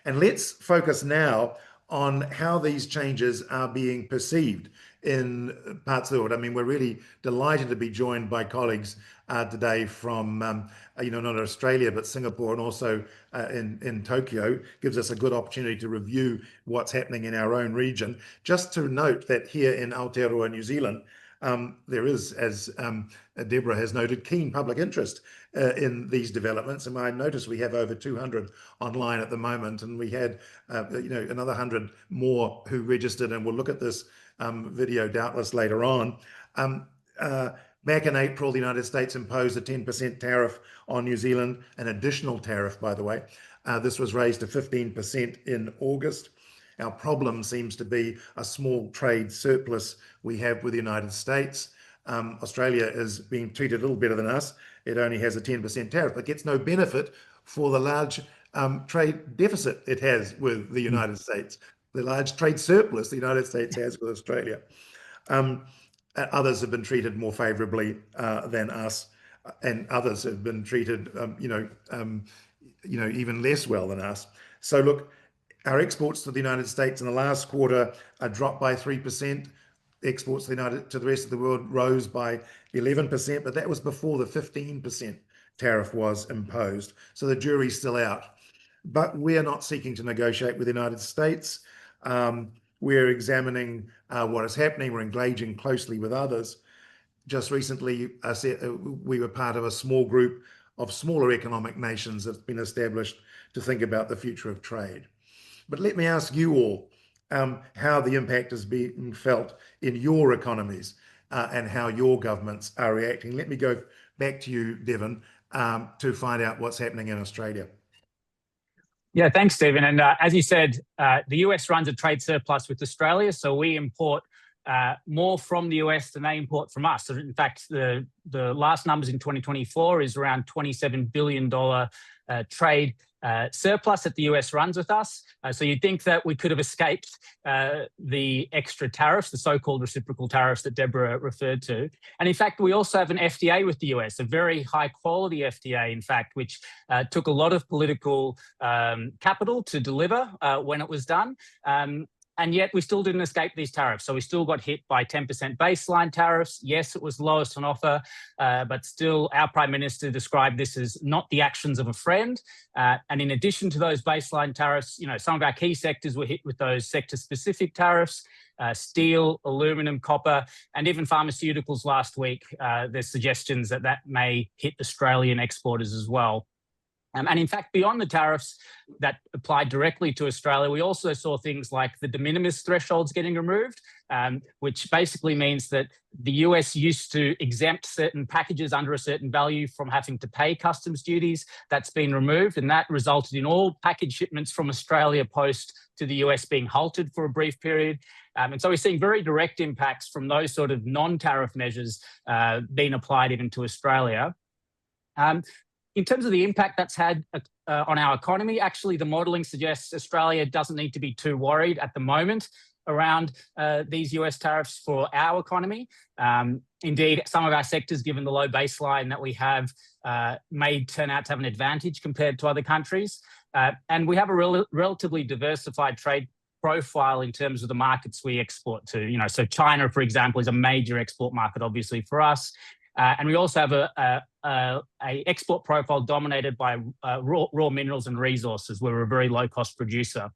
And let's focus now on how these changes are being perceived in parts of the world. I mean, we're really delighted to be joined by colleagues today from, not Australia, but Singapore, and also in Tokyo. Gives us a good opportunity to review what's happening in our own region. Just to note that here in Aotearoa, New Zealand, there is, as Deborah has noted, keen public interest in these developments. And I notice we have over 200 online at the moment, and we had another 100 more who registered, and we'll look at this video doubtless later on. Back in April, the United States imposed a 10% tariff on New Zealand, an additional tariff, by the way. This was raised to 15% in August. Our problem seems to be a small trade surplus we have with the United States. Australia is being treated a little better than us. It only has a 10% tariff, but gets no benefit for the large trade deficit it has with the United States, the large trade surplus the United States has with Australia. Others have been treated more favorably than us, and others have been treated, even less well than us. So look, our exports to the United States in the last quarter dropped by 3%. Exports to the rest of the world rose by 11%, but that was before the 15% tariff was imposed. So the jury's still out. But we're not seeking to negotiate with the United States. We're examining what is happening. We're engaging closely with others. Just recently, we were part of a small group of smaller economic nations that's been established to think about the future of trade. But let me ask you all how the impact is being felt in your economies and how your governments are reacting. Let me go back to you, Devon, to find out what's happening in Australia. Yeah, thanks, Stephen. And as you said, the US runs a trade surplus with Australia, so we import more from the US than they import from us. So in fact, the last numbers in 2024 is around $27 billion trade surplus that the US runs with us. So you'd think that we could have escaped the extra tariffs, the so-called reciprocal tariffs that Deborah referred to. And in fact, we also have an FTA with the US, a very high quality FTA, in fact, which took a lot of political capital to deliver when it was done. And yet we still didn't escape these tariffs. So we still got hit by 10% baseline tariffs. Yes, it was lowest on offer, but still our Prime Minister described this as not the actions of a friend. And in addition to those baseline tariffs, some of our key sectors were hit with those sector-specific tariffs, steel, aluminum, copper, and even pharmaceuticals last week. There's suggestions that may hit Australian exporters as well. And in fact, beyond the tariffs that applied directly to Australia, we also saw things like the de minimis thresholds getting removed, which basically means that the US used to exempt certain packages under a certain value from having to pay customs duties. That's been removed, and that resulted in all package shipments from Australia post to the US being halted for a brief period. And so we're seeing very direct impacts from those sort of non-tariff measures being applied even to Australia. In terms of the impact that's had on our economy, actually the modelling suggests Australia doesn't need to be too worried at the moment around these US tariffs for our economy. Indeed, some of our sectors, given the low baseline that we have, may turn out to have an advantage compared to other countries. And we have a relatively diversified trade profile in terms of the markets we export to. So China, for example, is a major export market, obviously, for us. And we also have a export profile dominated by raw minerals and resources, where we're a very low-cost producer.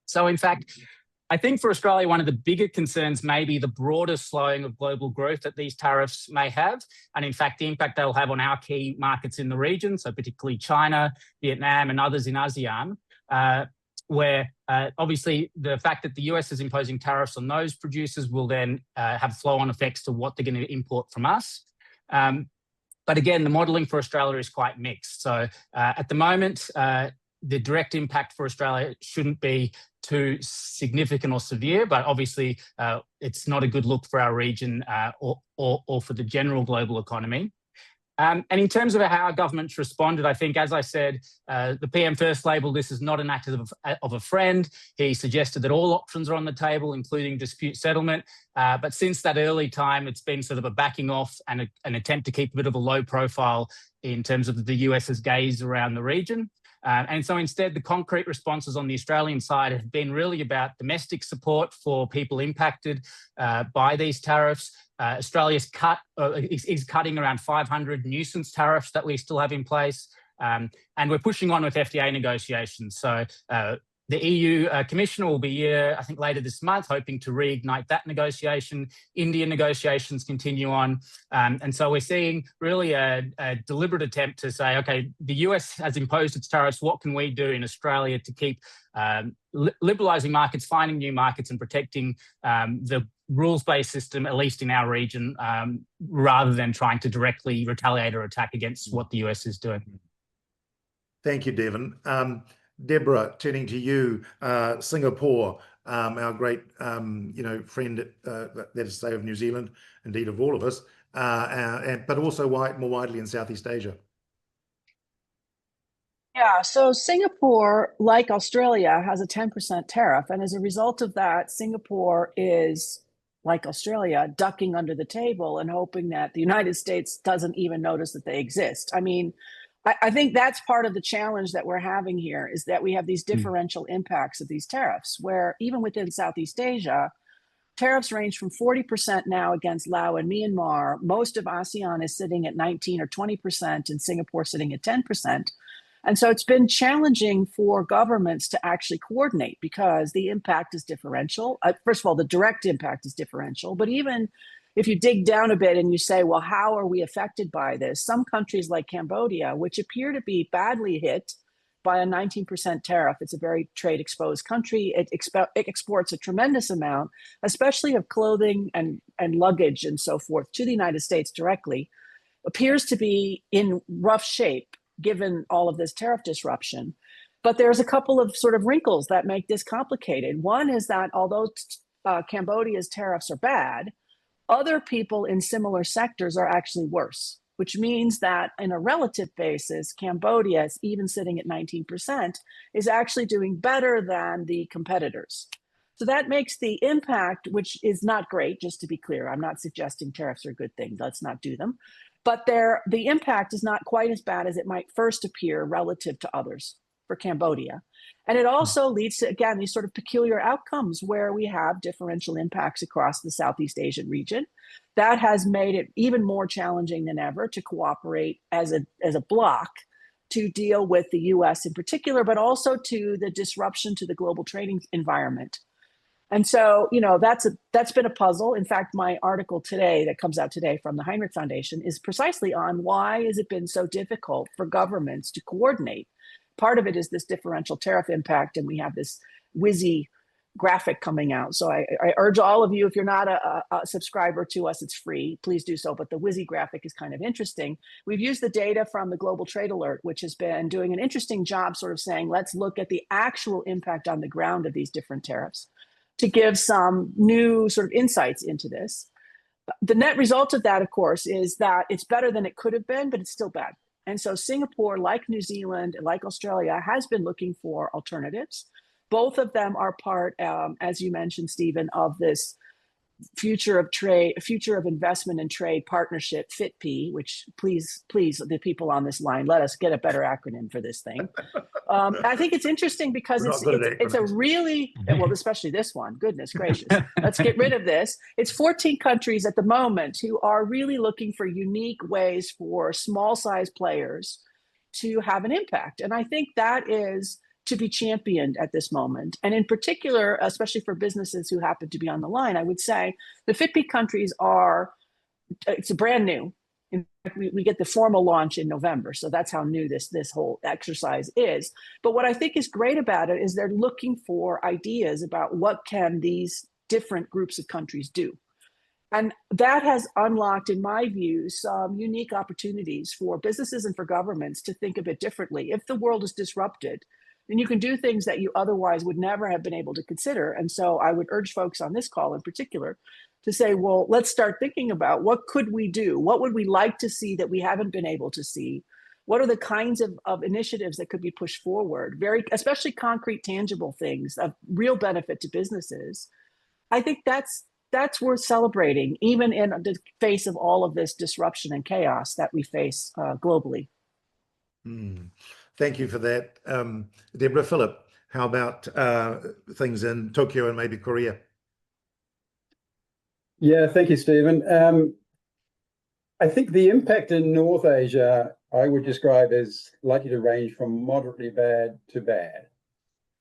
So in fact, I think for Australia, one of the bigger concerns may be the broader slowing of global growth that these tariffs may have. And in fact, the impact they'll have on our key markets in the region, so particularly China, Vietnam, and others in ASEAN, where obviously the fact that the US is imposing tariffs on those producers will then have flow-on effects to what they're going to import from us. But again, the modelling for Australia is quite mixed. So at the moment, the direct impact for Australia shouldn't be too significant or severe, but obviously it's not a good look for our region or for the general global economy. And in terms of how our government's responded, I think, as I said, the PM first labelled this as not an act of a friend. He suggested that all options are on the table, including dispute settlement. But since that early time, it's been sort of a backing off and an attempt to keep a bit of a low profile in terms of the US's gaze around the region. And so instead, the concrete responses on the Australian side have been really about domestic support for people impacted by these tariffs. Australia's is cutting around 500 nuisance tariffs that we still have in place. And we're pushing on with FDA negotiations. So the EU Commissioner will be here, I think, later this month, hoping to reignite that negotiation. India negotiations continue on. And so we're seeing really a deliberate attempt to say, okay, the US has imposed its tariffs. What can we do in Australia to keep liberalising markets, finding new markets, and protecting the rules-based system, at least in our region, rather than trying to directly retaliate or attack against what the US is doing. Thank you, Devon. Deborah, turning to you, Singapore, our great, friend, that is to say, of New Zealand, indeed of all of us, but also more widely in Southeast Asia. Yeah, so Singapore, like Australia, has a 10% tariff. And as a result of that, Singapore is, like Australia, ducking under the table and hoping that the United States doesn't even notice that they exist. I mean, I think that's part of the challenge that we're having here, is that we have these differential impacts of these tariffs, where even within Southeast Asia, tariffs range from 40% now against Laos and Myanmar. Most of ASEAN is sitting at 19 or 20%, and Singapore sitting at 10%. And so it's been challenging for governments to actually coordinate because the impact is differential. First of all, the direct impact is differential, but even if you dig down a bit and you say, well, how are we affected by this? Some countries like Cambodia, which appear to be badly hit by a 19% tariff, it's a very trade exposed country. It exports a tremendous amount, especially of clothing and luggage and so forth, to the United States directly, appears to be in rough shape given all of this tariff disruption. But there's a couple of sort of wrinkles that make this complicated. One is that although Cambodia's tariffs are bad, other people in similar sectors are actually worse, which means that in a relative basis, Cambodia, even sitting at 19%, is actually doing better than the competitors. So that makes the impact, which is not great, just to be clear. I'm not suggesting tariffs are a good thing. Let's not do them. But the impact is not quite as bad as it might first appear relative to others for Cambodia. And it also leads to, again, these sort of peculiar outcomes where we have differential impacts across the Southeast Asian region. That has made it even more challenging than ever to cooperate as a bloc to deal with the US in particular, but also to the disruption to the global trading environment. And so, that's been a puzzle. In fact, my article today that comes out today from the Heinrich Foundation is precisely on why has it been so difficult for governments to coordinate. Part of it is this differential tariff impact, and we have this WYSI graphic coming out. So I urge all of you, if you're not a subscriber to us, it's free, please do so. But the WYSI graphic is kind of interesting. We've used the data from the Global Trade Alert, which has been doing an interesting job sort of saying, let's look at the actual impact on the ground of these different tariffs to give some new sort of insights into this. The net result of that, of course, is that it's better than it could have been, but it's still bad. And so Singapore, like New Zealand, like Australia, has been looking for alternatives. Both of them are part, as you mentioned, Stephen, of this future of investment and trade partnership, FITP, which please, the people on this line, let us get a better acronym for this thing. I think it's interesting because it's a really, well, especially this one, goodness gracious, let's get rid of this. It's 14 countries at the moment who are really looking for unique ways for small size players to have an impact. And I think that is to be championed at this moment. And in particular, especially for businesses who happen to be on the line, I would say the FITP countries it's a brand new. In fact, we get the formal launch in November. So that's how new this whole exercise is. But what I think is great about it is they're looking for ideas about what can these different groups of countries do. And that has unlocked, in my view, some unique opportunities for businesses and for governments to think a bit differently. If the world is disrupted, then you can do things that you otherwise would never have been able to consider. And so I would urge folks on this call in particular to say, well, let's start thinking about what could we do? What would we like to see that we haven't been able to see? What are the kinds of initiatives that could be pushed forward? Especially concrete, tangible things of real benefit to businesses. I think that's worth celebrating, even in the face of all of this disruption and chaos that we face globally. Thank you for that, Deborah. Philip, how about things in Tokyo and maybe Korea? Yeah, thank you, Stephen. I think the impact in North Asia, I would describe as likely to range from moderately bad to bad.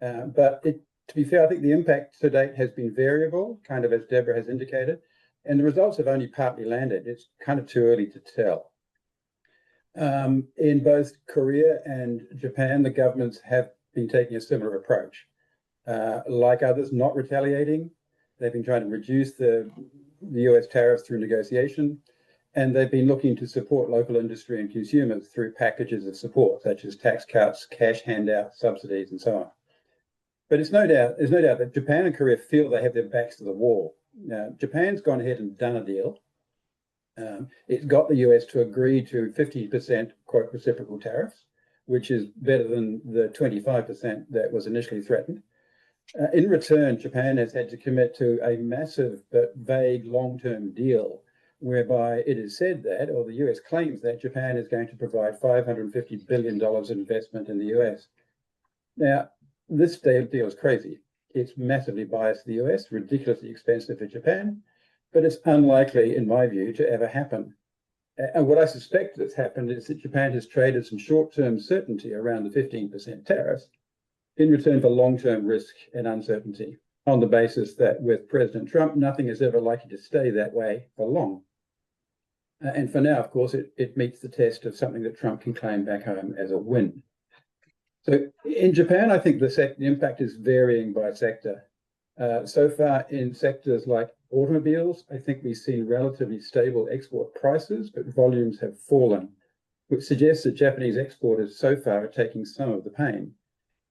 But to be fair, I think the impact to date has been variable, kind of as Deborah has indicated, and the results have only partly landed. It's kind of too early to tell. In both Korea and Japan, the governments have been taking a similar approach. Like others, not retaliating. They've been trying to reduce the US tariffs through negotiation, and they've been looking to support local industry and consumers through packages of support, such as tax cuts, cash handouts, subsidies, and so on. But there's no doubt that Japan and Korea feel they have their backs to the wall. Now, Japan's gone ahead and done a deal. It's got the US to agree to 50% quote reciprocal tariffs, which is better than the 25% that was initially threatened. In return, Japan has had to commit to a massive but vague long-term deal whereby it is said that, or the US claims that, Japan is going to provide $550 billion in investment in the US. Now, this deal is crazy. It's massively biased to the US, ridiculously expensive for Japan, but it's unlikely, in my view, to ever happen. And what I suspect that's happened is that Japan has traded some short-term certainty around the 15% tariffs in return for long-term risk and uncertainty, on the basis that with President Trump, nothing is ever likely to stay that way for long. And for now, of course, it meets the test of something that Trump can claim back home as a win. So in Japan, I think the impact is varying by sector. So far in sectors like automobiles, I think we've seen relatively stable export prices, but volumes have fallen, which suggests that Japanese exporters so far are taking some of the pain.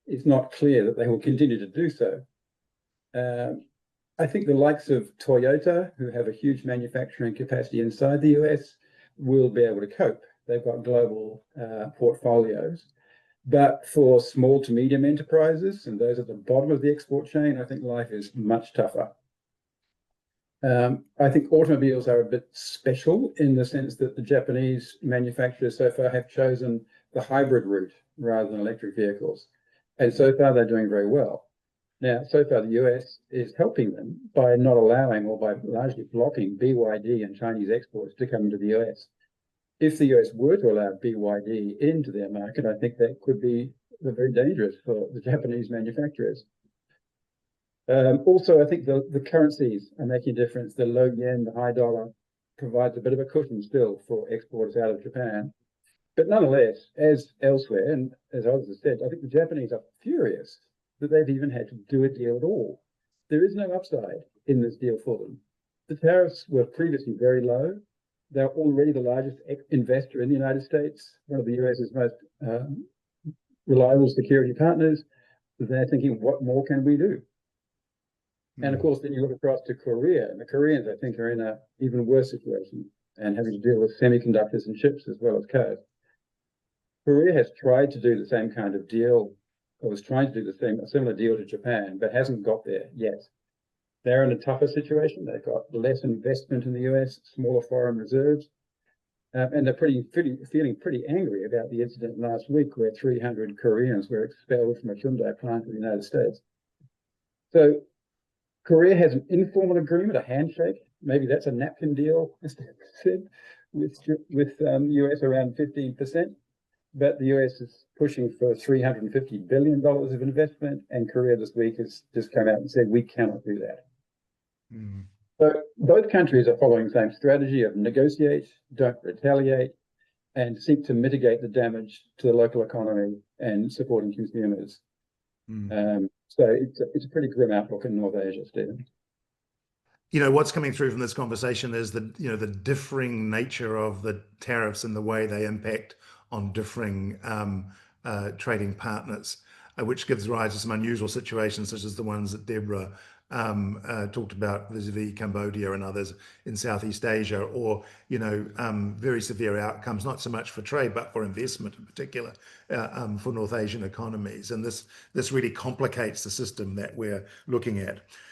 It's not clear that they will continue to do so. I think the likes of Toyota, who have a huge manufacturing capacity inside the US, will be able to cope. They've got global portfolios. But for small to medium enterprises and those at the bottom of the export chain, I think life is much tougher. I think automobiles are a bit special in the sense that the Japanese manufacturers so far have chosen the hybrid route rather than electric vehicles. And so far, they're doing very well. Now, so far, the US is helping them by not allowing or by largely blocking BYD and Chinese exports to come into the US. If the US were to allow BYD into their market, I think that could be very dangerous for the Japanese manufacturers. Also, I think the currencies are making a difference. The low yen, the high dollar provides a bit of a cushion still for exporters out of Japan. But nonetheless, as elsewhere, and as others have said, I think the Japanese are furious that they've even had to do a deal at all. There is no upside in this deal for them. The tariffs were previously very low. They're already the largest investor in the United States, one of the US's most reliable security partners. They're thinking, what more can we do? And of course, then you look across to Korea, and the Koreans, I think, are in an even worse situation and having to deal with semiconductors and chips as well as cars. Korea has tried to do the same kind of deal, or was trying to do a similar deal to Japan, but hasn't got there yet. They're in a tougher situation. They've got less investment in the US, smaller foreign reserves, and they're feeling pretty angry about the incident last week where 300 Koreans were expelled from a Hyundai plant in the United States. So Korea has an informal agreement, a handshake. Maybe that's a napkin deal, as they said, with US around 15%. But the US is pushing for $350 billion of investment, and Korea this week has just come out and said, we cannot do that. Mm. So both countries are following the same strategy of negotiate, don't retaliate, and seek to mitigate the damage to the local economy and supporting consumers. Mm. So it's a pretty grim outlook in North Asia, Stephen. You know, what's coming through from this conversation is the differing nature of the tariffs and the way they impact on differing trading partners, which gives rise to some unusual situations such as the ones that Deborah talked about vis-a-vis Cambodia and others in Southeast Asia, or very severe outcomes, not so much for trade but for investment in particular for North Asian economies. And this really complicates the system that we're looking at.